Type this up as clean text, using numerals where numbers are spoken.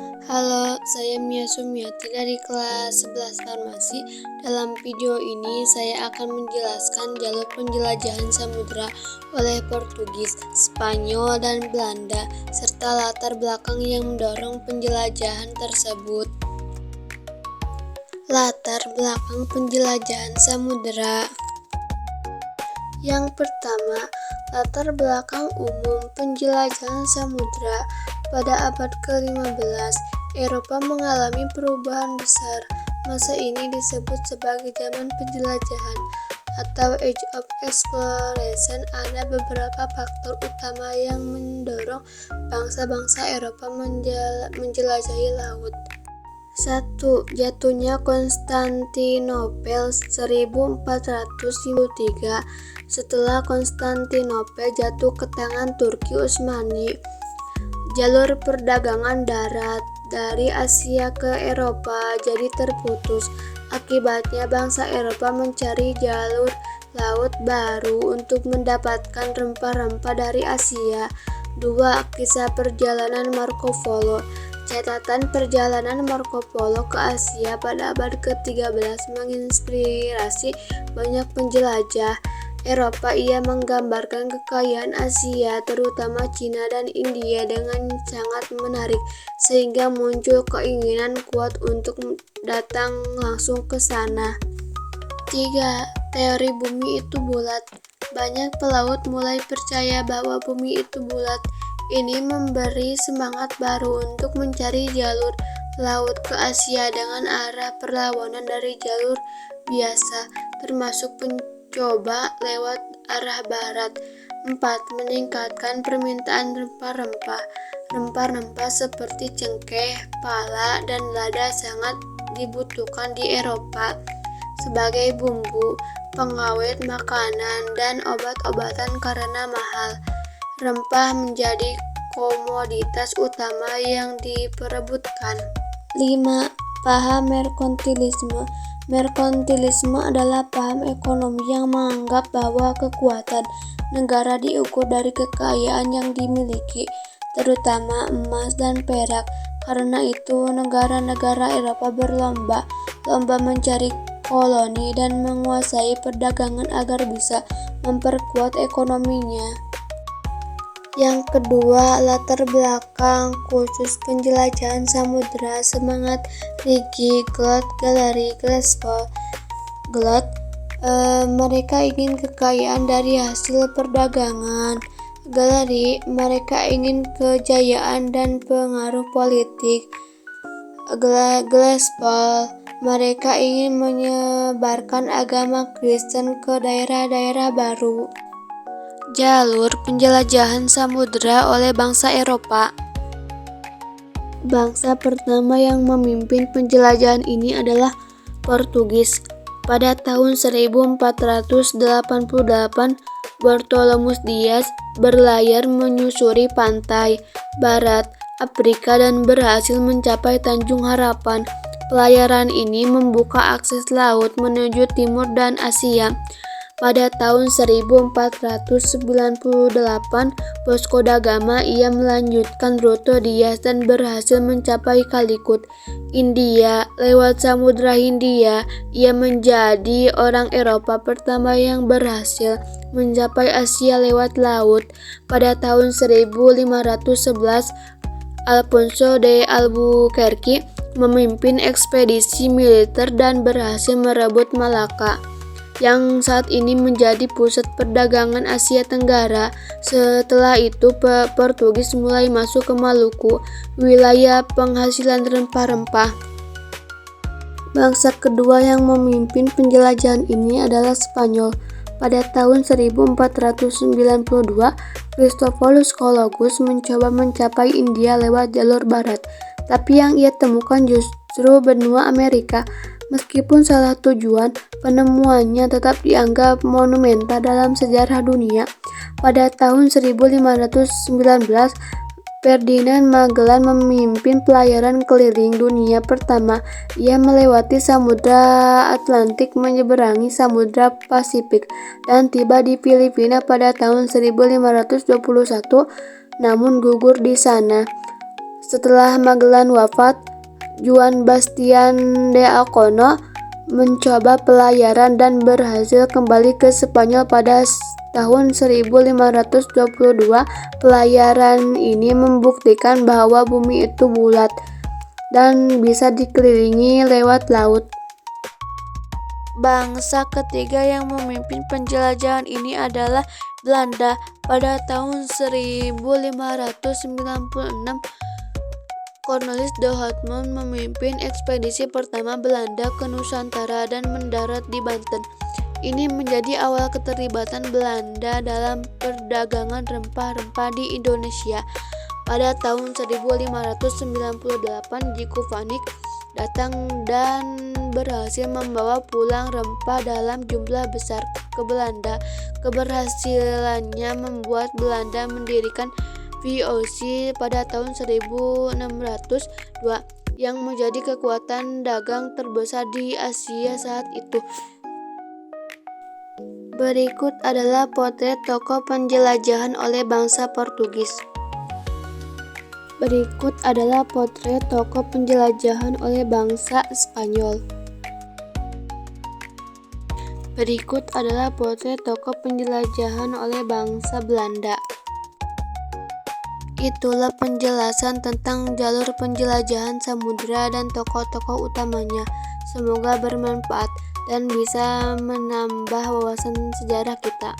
Halo, saya Mia Sumiati dari kelas 11 Farmasi. Dalam video ini saya akan menjelaskan jalur penjelajahan samudera oleh Portugis, Spanyol, dan Belanda, serta latar belakang yang mendorong penjelajahan tersebut. Latar belakang penjelajahan samudera. Yang pertama, latar belakang umum penjelajahan samudera. Pada abad ke-15, Eropa mengalami perubahan besar. Masa ini disebut sebagai zaman penjelajahan atau Age of Exploration. Ada beberapa faktor utama yang mendorong bangsa-bangsa Eropa menjelajahi laut. 1. Jatuhnya Konstantinopel 1453. Setelah Konstantinopel jatuh ke tangan Turki Utsmani, jalur perdagangan darat dari Asia ke Eropa jadi terputus. Akibatnya bangsa Eropa mencari jalur laut baru untuk mendapatkan rempah-rempah dari Asia. 2. Kisah perjalanan Marco Polo. Catatan perjalanan Marco Polo ke Asia pada abad ke-13 menginspirasi banyak penjelajah Eropa. Ia menggambarkan kekayaan Asia, terutama Cina dan India, dengan sangat menarik, sehingga muncul keinginan kuat untuk datang langsung ke sana. 3. Teori bumi itu bulat. Banyak pelaut mulai percaya bahwa bumi itu bulat. Ini memberi semangat baru untuk mencari jalur laut ke Asia dengan arah perlawanan dari jalur biasa, termasuk coba lewat arah barat. 4. Meningkatkan permintaan rempah-rempah. Rempah-rempah seperti cengkeh, pala, dan lada sangat dibutuhkan di Eropa sebagai bumbu, pengawet makanan, dan obat-obatan karena mahal. Rempah menjadi komoditas utama yang diperebutkan. 5. Paham merkantilisme. Merkantilisme adalah paham ekonomi yang menganggap bahwa kekuatan negara diukur dari kekayaan yang dimiliki, terutama emas dan perak. Karena itu, negara-negara Eropa berlomba-lomba mencari koloni dan menguasai perdagangan agar bisa memperkuat ekonominya. Yang kedua, latar belakang khusus penjelajahan samudera. Semangat Rigi, Glot, Galeri, Gillespie. Glot, mereka ingin kekayaan dari hasil perdagangan. Galeri, mereka ingin kejayaan dan pengaruh politik. Gillespie, mereka ingin menyebarkan agama Kristen ke daerah-daerah baru. Jalur penjelajahan samudera oleh bangsa Eropa. Bangsa pertama yang memimpin penjelajahan ini adalah Portugis. Pada tahun 1488, Bartolomeus Dias berlayar menyusuri pantai barat Afrika dan berhasil mencapai Tanjung Harapan. Pelayaran ini membuka akses laut menuju timur dan Asia. Pada tahun 1498, Vasco da Gama ia melanjutkan rute Dias dan berhasil mencapai Calicut, India. Lewat Samudra Hindia, ia menjadi orang Eropa pertama yang berhasil mencapai Asia lewat laut. Pada tahun 1511, Alfonso de Albuquerque memimpin ekspedisi militer dan berhasil merebut Malaka, yang saat ini menjadi pusat perdagangan Asia Tenggara. Setelah itu, Portugis mulai masuk ke Maluku, wilayah penghasilan rempah-rempah. Bangsa kedua yang memimpin penjelajahan ini adalah Spanyol. Pada tahun 1492, Christophorus Columbus mencoba mencapai India lewat jalur barat, tapi yang ia temukan justru benua Amerika. Meskipun salah tujuan, penemuannya tetap dianggap monumental dalam sejarah dunia. Pada tahun 1519, Ferdinand Magellan memimpin pelayaran keliling dunia pertama. Ia melewati Samudra Atlantik, menyeberangi Samudra Pasifik, dan tiba di Filipina pada tahun 1521, namun gugur di sana. Setelah Magellan wafat, Juan Bastian de Elcano mencoba pelayaran dan berhasil kembali ke Spanyol pada tahun 1522. Pelayaran ini membuktikan bahwa bumi itu bulat dan bisa dikelilingi lewat laut. Bangsa ketiga yang memimpin penjelajahan ini adalah Belanda. Pada tahun 1596, Cornelis de Houtman memimpin ekspedisi pertama Belanda ke Nusantara dan mendarat di Banten. Ini menjadi awal keterlibatan Belanda dalam perdagangan rempah-rempah di Indonesia. Pada tahun 1598, Jiku Vanik datang dan berhasil membawa pulang rempah dalam jumlah besar ke Belanda. Keberhasilannya membuat Belanda mendirikan VOC pada tahun 1602 yang menjadi kekuatan dagang terbesar di Asia saat itu. Berikut adalah potret tokoh penjelajahan oleh bangsa Portugis. Berikut adalah potret tokoh penjelajahan oleh bangsa Spanyol. Berikut adalah potret tokoh penjelajahan oleh bangsa Belanda. Itulah penjelasan tentang jalur penjelajahan samudera dan tokoh-tokoh utamanya. Semoga bermanfaat dan bisa menambah wawasan sejarah kita.